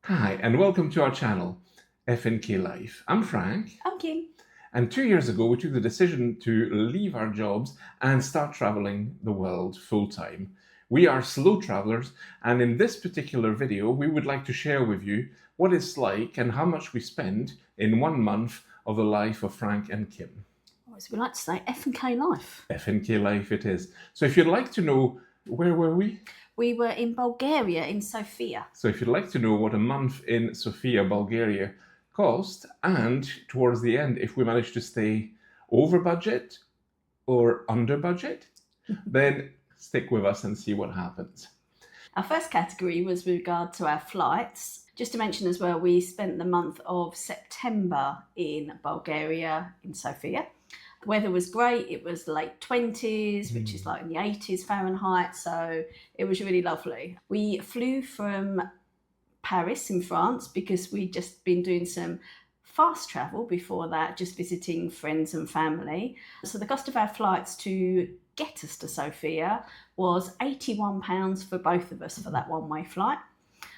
Hi, and welcome to our channel, FNK Life. I'm Frank, I'm Kim. and 2 years ago we took the decision to leave our jobs and start traveling the world full-time. We are slow travelers, and in this particular video we would like to share with you what it's like and how much we spend in 1 month of the life of Frank and Kim. Or as we like to say, F&K life. FNK Life it is. So if you'd like to know, where were we? We were in Bulgaria, in Sofia. So if you'd like to know what a month in Sofia, Bulgaria cost, and towards the end, if we manage to stay over budget or under budget, then stick with us and see what happens. Our first category was with regard to our flights. Just to mention as well, we spent the month of September in Bulgaria, in Sofia. The weather was great. It was late 20s, which is like in the 80s Fahrenheit, so it was really lovely. We flew from Paris in France because we'd just been doing some fast travel before that, just visiting friends and family. So the cost of our flights to get us to Sofia was £81 for both of us for that one-way flight.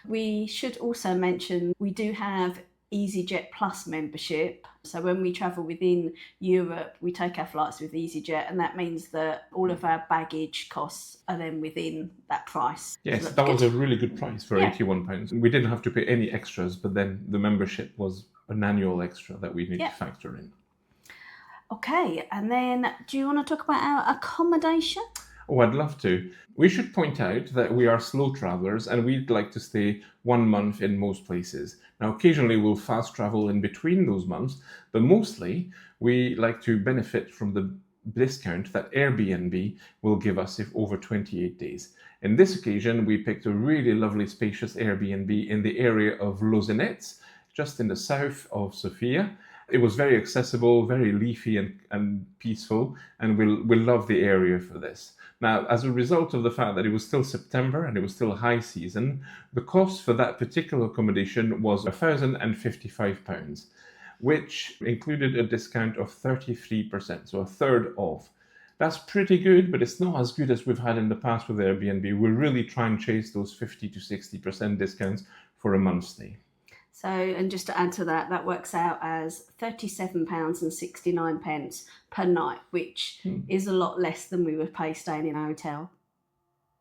We should also mention we do have EasyJet Plus membership. So when we travel within Europe, we take our flights with EasyJet, and that means that all of our baggage costs are then within that price. Yes, So that was good. a really good price for Yeah. £81. We didn't have to pay any extras, but then the membership was an annual extra that we need Yeah. to factor in. Okay, and then do you want to talk about our accommodation? Oh, I'd love to. We should point out that we are slow travelers and we'd like to stay 1 month in most places. Now, occasionally we'll fast travel in between those months, but mostly we like to benefit from the discount that Airbnb will give us if over 28 days. In this occasion, we picked a really lovely spacious Airbnb in the area of Lozenets, just in the south of Sofia. It was very accessible, very leafy and peaceful, and we'll love the area for this. Now, as a result of the fact that it was still September and it was still high season, the cost for that particular accommodation was £1,055, which included a discount of 33%, so a third off. That's pretty good, but it's not as good as we've had in the past with Airbnb. We'll really try and chase those 50 to 60% discounts for a month's stay. So, and just to add to that, that works out as £37.69 per night, which is a lot less than we would pay staying in a hotel.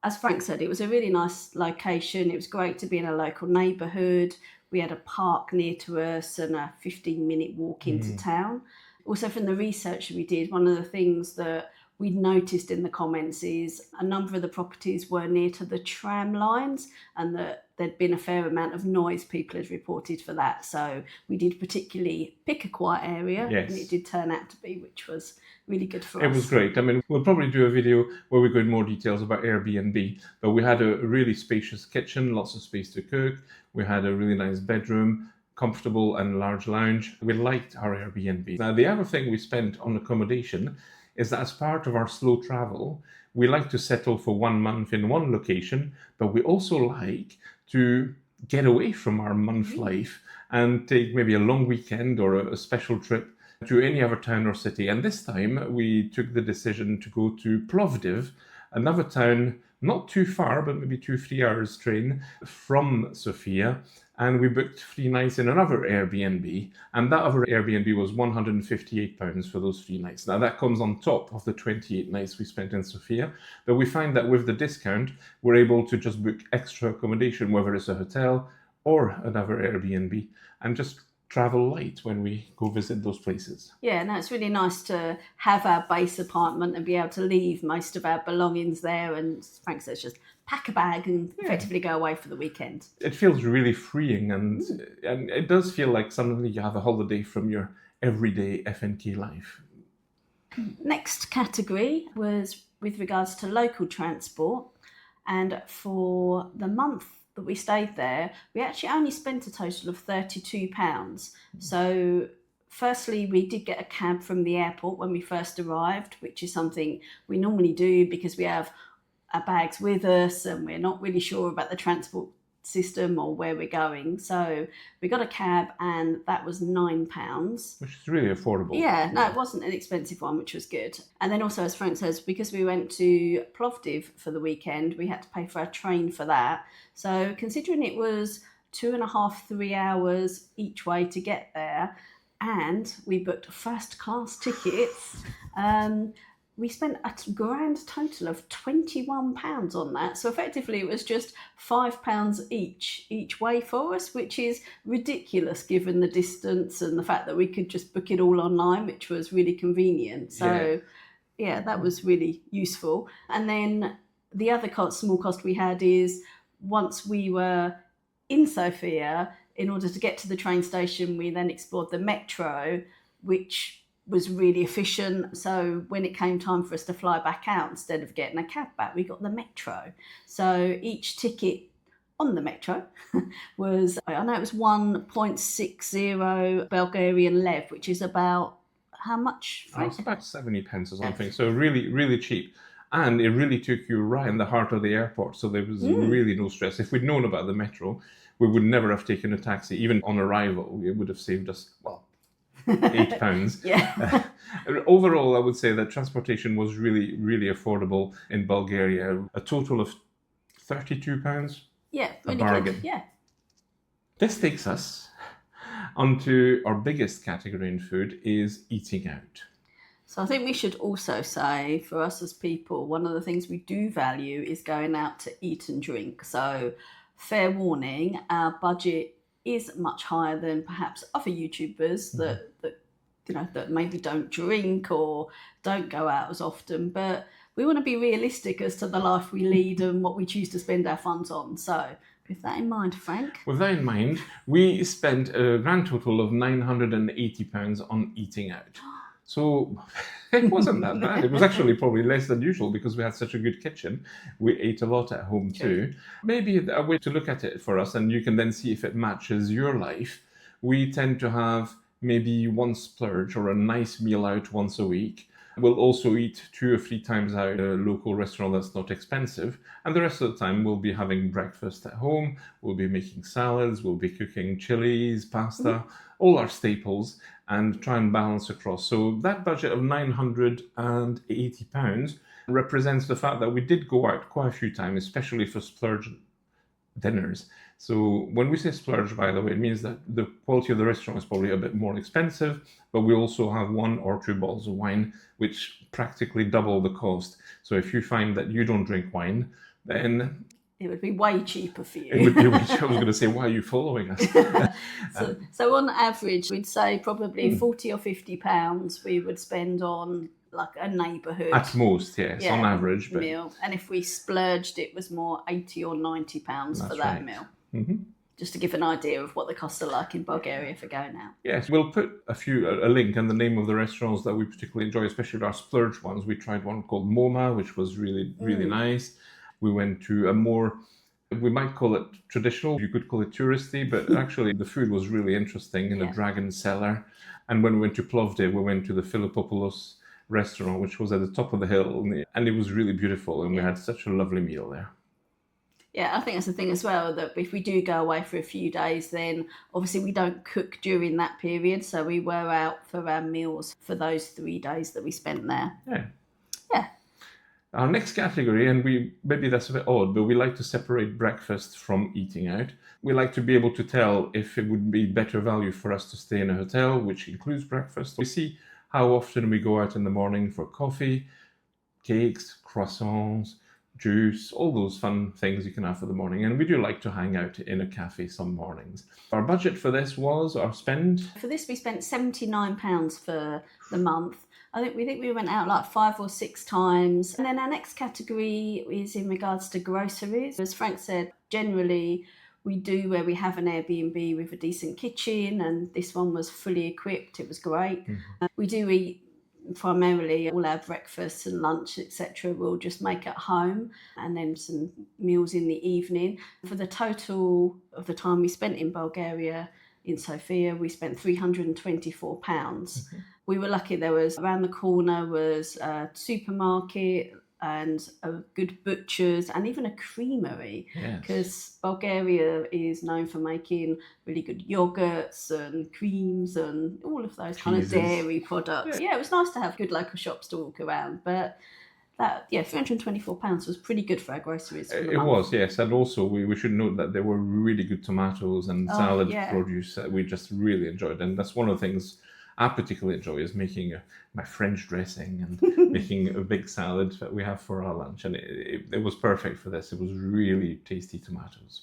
As Frank said, it was a really nice location. It was great to be in a local neighbourhood. We had a park near to us and a 15-minute walk into town. Also, from the research we did, one of the things that we'd noticed in the comments is a number of the properties were near to the tram lines, and that there'd been a fair amount of noise people had reported for that. So we did particularly pick a quiet area, Yes. and it did turn out to be, which was really good for us. It was great. I mean, we'll probably do a video where we go in more details about Airbnb, but we had a really spacious kitchen, lots of space to cook. We had a really nice bedroom, comfortable and large lounge. We liked our Airbnb. Now, the other thing we spent on accommodation is that as part of our slow travel, we like to settle for 1 month in one location, but we also like to get away from our month life and take maybe a long weekend or a special trip to any other town or city. And this time we took the decision to go to Plovdiv, another town not too far, but maybe 2-3 hours train from Sofia. And we booked 3 nights in another Airbnb, and that other Airbnb was £158 for those 3 nights. Now that comes on top of the 28 nights we spent in Sofia, but we find that with the discount, we're able to just book extra accommodation, whether it's a hotel or another Airbnb, and just travel light when we go visit those places. Yeah, no, it's really nice to have our base apartment and be able to leave most of our belongings there, and Frank says just pack a bag and effectively go away for the weekend. It feels really freeing, and it does feel like suddenly you have a holiday from your everyday FNK life. Next category was with regards to local transport, and for the month that we stayed there, we actually only spent a total of £32. So firstly, we did get a cab from the airport when we first arrived, which is something we normally do because we have our bags with us and we're not really sure about the transport system or where we're going. So we got a cab, and that was £9. Which is really affordable. Yeah, no, it wasn't an expensive one, which was good. And then also, as Frank says, because we went to Plovdiv for the weekend, we had to pay for our train for that. So considering it was 2.5, 3 hours each way to get there. And we booked first class tickets. We spent a grand total of £21 on that. So effectively it was just £5 each way for us, which is ridiculous given the distance and the fact that we could just book it all online, which was really convenient. So yeah, that was really useful. And then the other small cost we had is once we were in Sofia, in order to get to the train station, we then explored the metro, which was really efficient. So when it came time for us to fly back out, instead of getting a cab back, we got the metro. So each ticket on the metro was, I know it was 1.60 Bulgarian lev, which is about how much? It's about 70 pence or something. So really, really cheap. And it really took you right in the heart of the airport. So there was really no stress. If we'd known about the metro, we would never have taken a taxi. Even on arrival, it would have saved us, well, £8. Yeah. Overall, I would say that transportation was really, really affordable in Bulgaria. A total of £32. Yeah, really bargain. good. Yeah. This takes us onto our biggest category in food is eating out. So I think we should also say, for us as people, one of the things we do value is going out to eat and drink. So fair warning, our budget is much higher than perhaps other YouTubers that maybe don't drink or don't go out as often. But we want to be realistic as to the life we lead and what we choose to spend our funds on. So with that in mind, Frank. With that in mind, we spent a grand total of £980 on eating out. So it wasn't that bad. It was actually probably less than usual because we had such a good kitchen. We ate a lot at home too. Maybe a way to look at it for us, and you can then see if it matches your life. We tend to have maybe one splurge or a nice meal out once a week. We'll also eat 2 or 3 times out at a local restaurant that's not expensive. And the rest of the time we'll be having breakfast at home. We'll be making salads. We'll be cooking chilies, pasta, all our staples, and try and balance across. So that budget of £980 represents the fact that we did go out quite a few times, especially for splurge dinners. So when we say splurge, by the way, it means that the quality of the restaurant is probably a bit more expensive, but we also have 1 or 2 bottles of wine, which practically double the cost. So if you find that you don't drink wine, then it would be way cheaper for you. It would be way cheaper. I was going to say, why are you following us? So on average, we'd say probably £40 or £50 we would spend on like a neighbourhood. At most, yes, on average. But meal. And if we splurged, it was more £80 or £90 for that meal. Mm-hmm. Just to give an idea of what the costs are like in Bulgaria for going out. Yes, we'll put a link and the name of the restaurants that we particularly enjoy, especially our splurge ones. We tried one called MoMA, which was really, really nice. We went to a more, we might call it traditional, you could call it touristy, but actually the food was really interesting in a dragon cellar. And when we went to Plovdiv, we went to the Philippopoulos restaurant, which was at the top of the hill, and it was really beautiful, and we had such a lovely meal there. Yeah, I think that's the thing as well, that if we do go away for a few days, then obviously we don't cook during that period, so we were out for our meals for those 3 days that we spent there. Yeah. Yeah. Our next category, and maybe that's a bit odd, but we like to separate breakfast from eating out. We like to be able to tell if it would be better value for us to stay in a hotel, which includes breakfast. We see how often we go out in the morning for coffee, cakes, croissants, juice, all those fun things you can have for the morning. And we do like to hang out in a cafe some mornings. Our budget for this was, our spend? For this, we spent £79 for the month. We think we went out like 5 or 6 times. And then our next category is in regards to groceries. As Frank said, generally we do where we have an Airbnb with a decent kitchen, and this one was fully equipped. It was great. Mm-hmm. We do eat primarily all our breakfast and lunch, etc. we'll just make at home, and then some meals in the evening. For the total of the time we spent in Bulgaria, in Sofia, we spent £324. Mm-hmm. We were lucky. There was, around the corner was a supermarket and a good butcher's and even a creamery, because Bulgaria is known for making really good yogurts and creams and all of those kind of dairy products. Yeah, it was nice to have good local shops to walk around, but That, yeah, £324 was pretty good for our groceries for the It month. was, yes. And also, we should note that there were really good tomatoes and Oh, salad yeah. produce that we just really enjoyed. And that's one of the things I particularly enjoy is making my French dressing and making a big salad that we have for our lunch. And it was perfect for this. It was really tasty tomatoes.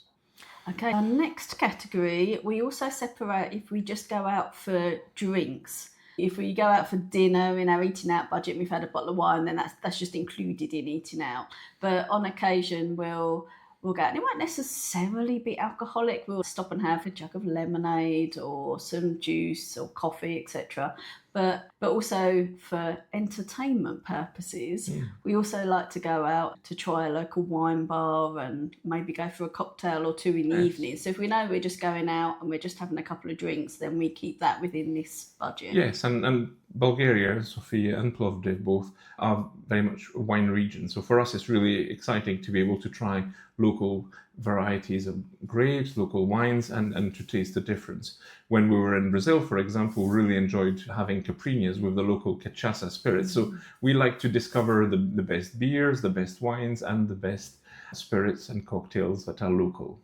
Okay, our next category, we also separate if we just go out for drinks. If we go out for dinner in our eating out budget, we've had a bottle of wine, then that's just included in eating out. But on occasion, we'll go out, and it won't necessarily be alcoholic. We'll stop and have a jug of lemonade or some juice or coffee, etc. But also for entertainment purposes, we also like to go out to try a local wine bar and maybe go for a cocktail or two in the evening. So if we know we're just going out and we're just having a couple of drinks, then we keep that within this budget. Yes, and Bulgaria, Sofia and Plovdiv both are very much wine regions. So for us, it's really exciting to be able to try local varieties of grapes, local wines, and to taste the difference. When we were in Brazil, for example, we really enjoyed having caipirinhas with the local cachaça spirits. So we like to discover the best beers, the best wines, and the best spirits and cocktails that are local.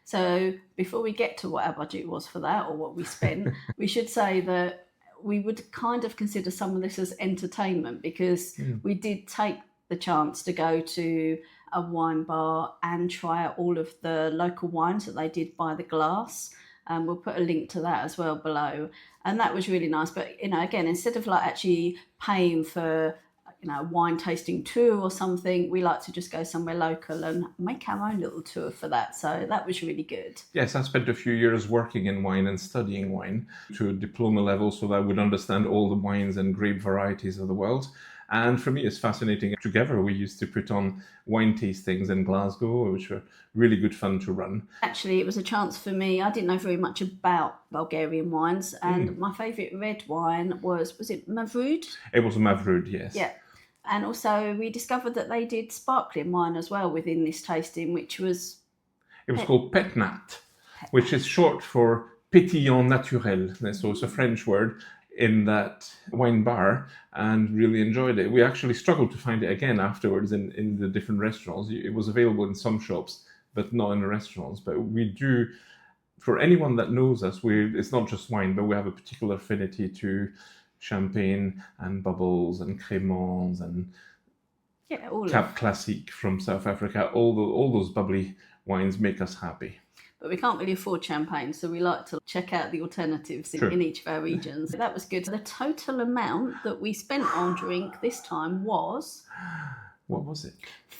So before we get to what our budget was for that or what we spent, we should say that we would kind of consider some of this as entertainment because we did take the chance to go to a wine bar and try out all of the local wines that they did by the glass. We'll put a link to that as well below. And that was really nice. But, again, instead of like actually paying for, a wine tasting tour or something, we like to just go somewhere local and make our own little tour for that. So that was really good. Yes, I spent a few years working in wine and studying wine to a diploma level so that I would understand all the wines and grape varieties of the world. And for me, it's fascinating. Together, we used to put on wine tastings in Glasgow, which were really good fun to run. Actually, it was a chance for me. I didn't know very much about Bulgarian wines, and my favourite red wine was it Mavrud? It was Mavrud, yes. Yeah. And also, we discovered that they did sparkling wine as well within this tasting, which was... It was called Petnat, which is short for Pétillant Naturel. So it's a French word in that wine bar, and really enjoyed it. We actually struggled to find it again afterwards in the different restaurants. It was available in some shops, but not in the restaurants. But we do, for anyone that knows us, it's not just wine, but we have a particular affinity to champagne and bubbles and créments and Cap Classique from South Africa. All those bubbly wines make us happy. But we can't really afford champagne, so we like to check out the alternatives in each of our regions. So that was good. The total amount that we spent on drink this time was... What was it?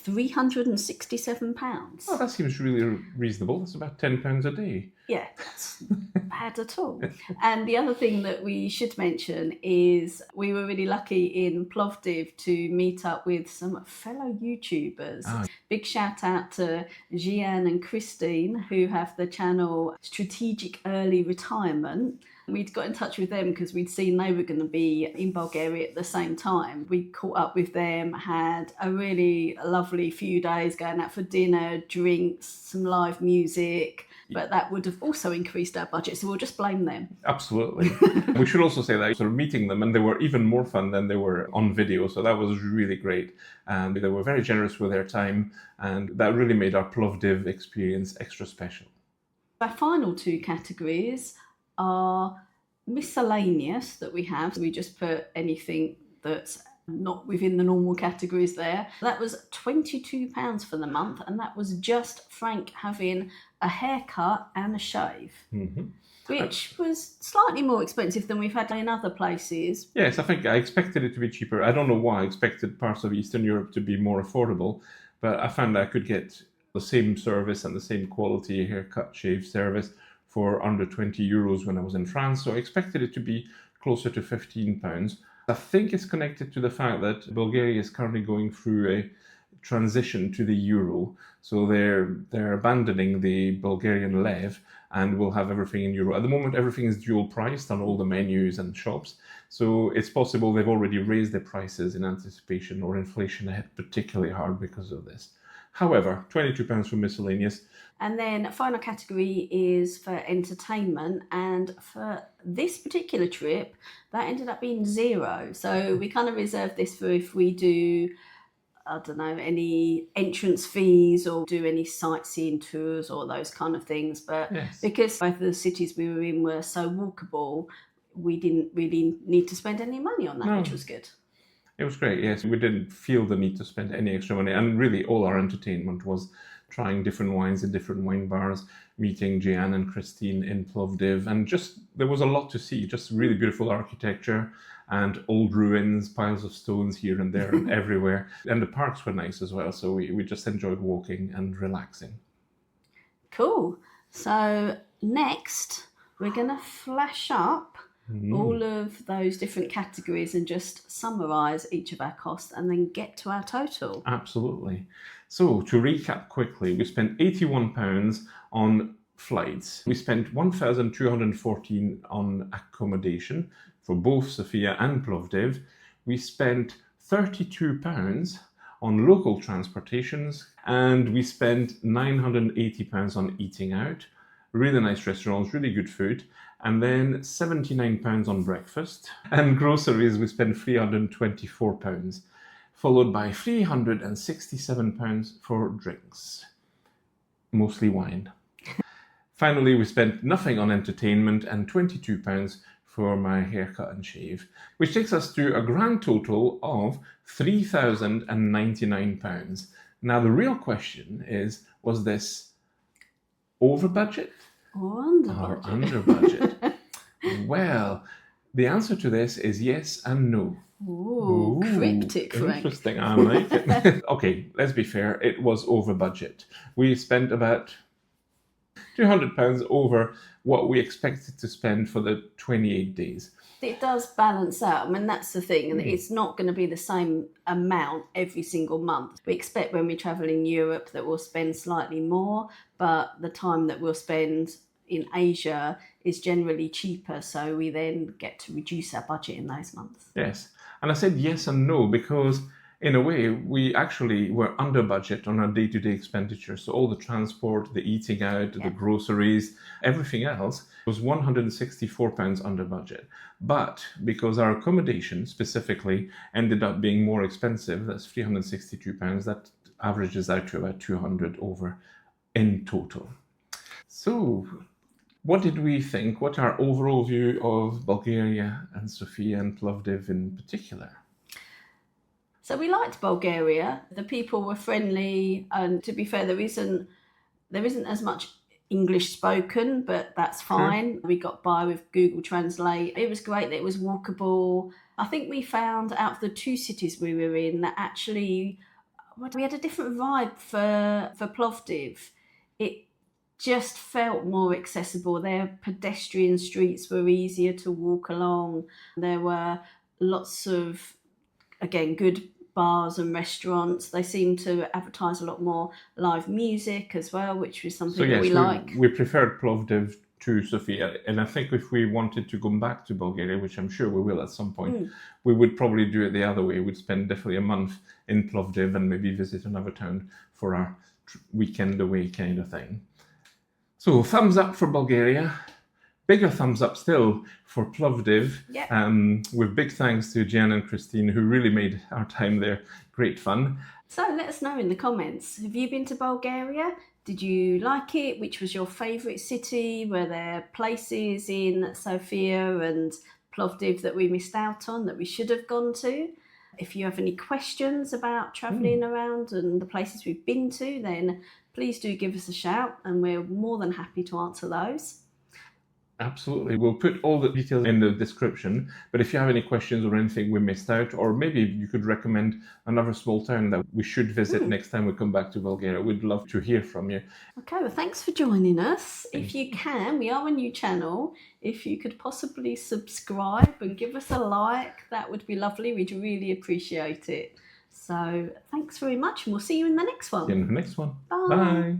£367. Oh, that seems really reasonable. That's about £10 a day. Yeah, that's not bad at all. And the other thing that we should mention is we were really lucky in Plovdiv to meet up with some fellow YouTubers. Big shout out to Gian and Christine, who have the channel Strategic Early Retirement. We'd got in touch with them because we'd seen they were going to be in Bulgaria at the same time. We caught up with them, had a really lovely few days going out for dinner, drinks, some live music, but that would have also increased our budget, so we'll just blame them. Absolutely. We should also say that sort of meeting them, and they were even more fun than they were on video, so that was really great. And they were very generous with their time, and that really made our Plovdiv experience extra special. Our final two categories are miscellaneous that we have. We just put anything that's not within the normal categories there. That was £22 for the month, and that was just Frank having a haircut and a shave, which was slightly more expensive than we've had in other places. Yes, I think I expected it to be cheaper. I don't know why I expected parts of Eastern Europe to be more affordable, but I found I could get the same service and the same quality haircut shave service for under €20 when I was in France. So I expected it to be closer to £15. I think it's connected to the fact that Bulgaria is currently going through a transition to the euro. So they're abandoning the Bulgarian lev and will have everything in euro. At the moment, everything is dual priced on all the menus and shops. So it's possible they've already raised their prices in anticipation, or inflation hit particularly hard because of this. However, £22 for miscellaneous. And then final category is for entertainment, and for this particular trip that ended up being £0. So we kind of reserved this for if we do I don't know, any entrance fees or do any sightseeing tours or those kind of things. But Yes. because both of the cities we were in were so walkable, we didn't really need to spend any money on that, No. which was good. It was great, yes. We didn't feel the need to spend any extra money. And really, all our entertainment was trying different wines in different wine bars, meeting Jan and Christine in Plovdiv. And just, there was a lot to see. Just really beautiful architecture and old ruins, piles of stones here and there and everywhere. And the parks were nice as well. So we just enjoyed walking and relaxing. Cool. So next, we're going to flash up all of those different categories and just summarise each of our costs and then get to our total. Absolutely. So to recap quickly, we spent £81 on flights. We spent 1,214 on accommodation for both Sofia and Plovdiv. We spent £32 on local transportations, and we spent £980 on eating out. Really nice restaurants, really good food. And then £79 on breakfast. And groceries, we spent £324, followed by £367 for drinks, mostly wine. Finally, we spent nothing on entertainment and £22 for my haircut and shave, which takes us to a grand total of £3,099. Now, the real question is, was this over budget Or under or budget? under budget? Well, the answer to this is yes and no. Ooh, cryptic, Frank. Interesting, I like it. Okay, let's be fair, it was over budget. We spent about £200 over what we expected to spend for the 28 days. It does balance out. I mean, that's the thing, and it's not going to be the same amount every single month. We expect when we travel in Europe that we'll spend slightly more, but the time that we'll spend in Asia is generally cheaper, so we then get to reduce our budget in those months. Yes, and I said yes and no because in a way we actually were under budget on our day-to-day expenditure. So all the transport, the eating out, the groceries, everything else was £164 under budget. But because our accommodation specifically ended up being more expensive, that's £362, that averages out to about 200 over in total. So what did we think? What's our overall view of Bulgaria and Sofia and Plovdiv in particular? So we liked Bulgaria. The people were friendly, and to be fair, there isn't as much English spoken, but that's fine. We got by with Google Translate. It was great that it was walkable. I think we found out of the two cities we were in that actually we had a different vibe for Plovdiv. It just felt more accessible. Their pedestrian streets were easier to walk along. There were lots of, again, good bars and restaurants. They seem to advertise a lot more live music as well, which is something that we like. We preferred Plovdiv to Sofia, and I think if we wanted to go back to Bulgaria, which I'm sure we will at some point, we would probably do it the other way. We'd spend definitely a month in Plovdiv and maybe visit another town for our weekend away kind of thing. So thumbs up for Bulgaria. Bigger thumbs up still for Plovdiv, with big thanks to Jan and Christine, who really made our time there great fun. So let us know in the comments. Have you been to Bulgaria? Did you like it? Which was your favourite city? Were there places in Sofia and Plovdiv that we missed out on that we should have gone to? If you have any questions about travelling around and the places we've been to, then please do give us a shout and we're more than happy to answer those. Absolutely. We'll put all the details in the description, but if you have any questions or anything we missed out, or maybe you could recommend another small town that we should visit next time we come back to Bulgaria, we'd love to hear from you. Okay, well, thanks for joining us. If you can, we are a new channel. If you could possibly subscribe and give us a like, that would be lovely. We'd really appreciate it. So thanks very much, and we'll see you in the next one. See you in the next one. Bye. Bye.